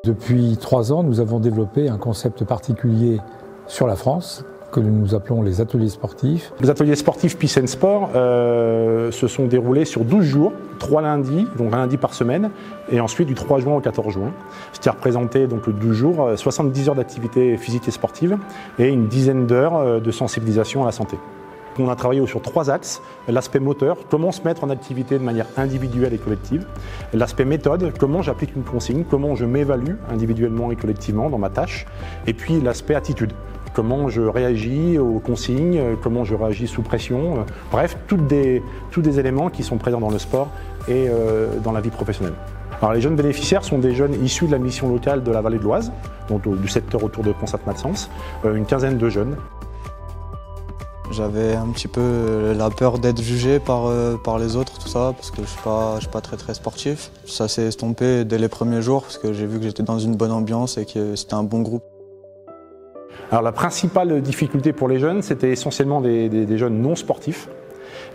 Depuis 3 ans, nous avons développé un concept particulier sur la France, que nous appelons les ateliers sportifs. Les ateliers sportifs Peace and Sport se sont déroulés sur 12 jours, 3 lundis, donc un lundi par semaine, et ensuite du 3 juin au 14 juin. Ce qui a représenté donc le 12 jours, 70 heures d'activité physique et sportive et une dizaine d'heures de sensibilisation à la santé. On a travaillé sur 3 axes, l'aspect moteur, comment se mettre en activité de manière individuelle et collective, l'aspect méthode, comment j'applique une consigne, comment je m'évalue individuellement et collectivement dans ma tâche, et puis l'aspect attitude. Comment je réagis aux consignes, comment je réagis sous pression, bref, tous des éléments qui sont présents dans le sport et dans la vie professionnelle. Alors, les jeunes bénéficiaires sont des jeunes issus de la mission locale de la vallée de l'Oise, donc du secteur autour de Ponsat-Maxence, une quinzaine de jeunes. J'avais un petit peu la peur d'être jugé par les autres, tout ça, parce que je suis pas très sportif. Ça s'est estompé dès les premiers jours, parce que j'ai vu que j'étais dans une bonne ambiance et que c'était un bon groupe. Alors la principale difficulté pour les jeunes, c'était essentiellement des jeunes non sportifs,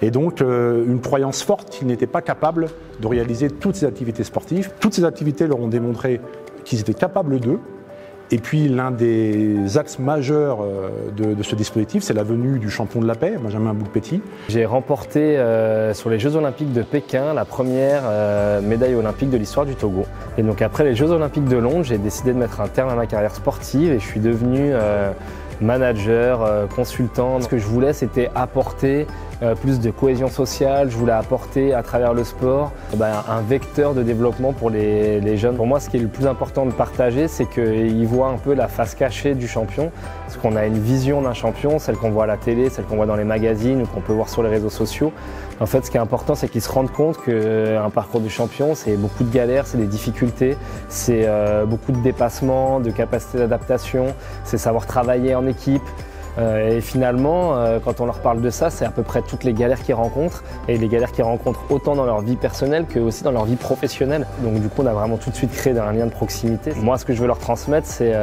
et donc une croyance forte qu'ils n'étaient pas capables de réaliser toutes ces activités sportives. Toutes ces activités leur ont démontré qu'ils étaient capables d'eux. Et puis l'un des axes majeurs de ce dispositif, c'est la venue du champion de la paix, Benjamin Boukpeti. J'ai remporté sur les Jeux Olympiques de Pékin la première médaille olympique de l'histoire du Togo. Et donc après les Jeux Olympiques de Londres, j'ai décidé de mettre un terme à ma carrière sportive et je suis devenu manager, consultant. Ce que je voulais, c'était apporter plus de cohésion sociale. Je voulais apporter à travers le sport un vecteur de développement pour les jeunes. Pour moi, ce qui est le plus important de partager, c'est qu'ils voient un peu la face cachée du champion. Parce qu'on a une vision d'un champion, celle qu'on voit à la télé, celle qu'on voit dans les magazines ou qu'on peut voir sur les réseaux sociaux. En fait, ce qui est important, c'est qu'ils se rendent compte qu'un parcours du champion, c'est beaucoup de galères, c'est des difficultés, c'est beaucoup de dépassements, de capacité d'adaptation, c'est savoir travailler en équipe. Et finalement, quand on leur parle de ça, c'est à peu près toutes les galères qu'ils rencontrent, et les galères qu'ils rencontrent autant dans leur vie personnelle que aussi dans leur vie professionnelle. Donc du coup, on a vraiment tout de suite créé un lien de proximité. Moi, ce que je veux leur transmettre, c'est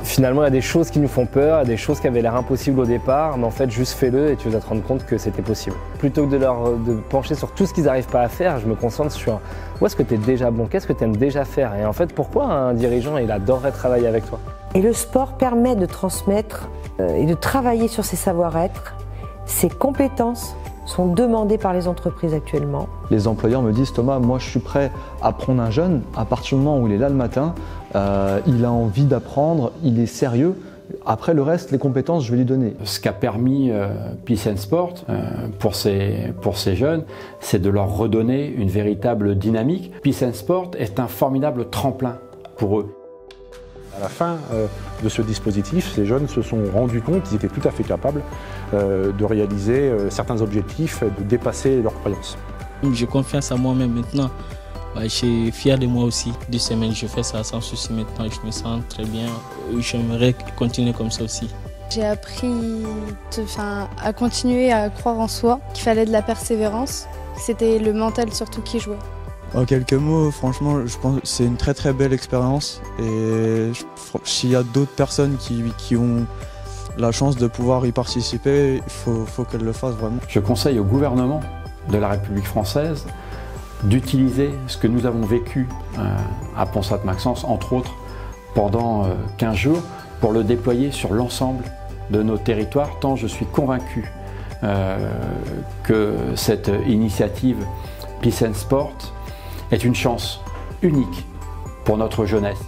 finalement, il y a des choses qui nous font peur, il y a des choses qui avaient l'air impossibles au départ, mais en fait, juste fais-le et tu vas te rendre compte que c'était possible. Plutôt que de pencher sur tout ce qu'ils n'arrivent pas à faire, je me concentre sur où est-ce que tu es déjà bon, qu'est-ce que tu aimes déjà faire, et en fait, pourquoi un dirigeant, il adorerait travailler avec toi. Et le sport permet de transmettre et de travailler sur ses savoir-être. Ces compétences sont demandées par les entreprises actuellement. Les employeurs me disent: Thomas, moi je suis prêt à prendre un jeune à partir du moment où il est là le matin, il a envie d'apprendre, il est sérieux. Après le reste, les compétences, je vais lui donner. Ce qu'a permis Peace and Sport pour ces jeunes, c'est de leur redonner une véritable dynamique. Peace and Sport est un formidable tremplin pour eux. À la fin de ce dispositif, ces jeunes se sont rendus compte qu'ils étaient tout à fait capables de réaliser certains objectifs, de dépasser leurs croyances. J'ai confiance en moi-même maintenant. Je suis fier de moi aussi. 2 semaines, je fais ça sans souci maintenant. Je me sens très bien. J'aimerais continuer comme ça aussi. J'ai appris à continuer à croire en soi, qu'il fallait de la persévérance. C'était le mental surtout qui jouait. En quelques mots, franchement, je pense que c'est une très belle expérience, et s'il y a d'autres personnes qui ont la chance de pouvoir y participer, il faut qu'elles le fassent vraiment. Je conseille au gouvernement de la République française d'utiliser ce que nous avons vécu à Ponsat-Maxence, entre autres, pendant 15 jours, pour le déployer sur l'ensemble de nos territoires, tant je suis convaincu que cette initiative Peace and Sport est une chance unique pour notre jeunesse.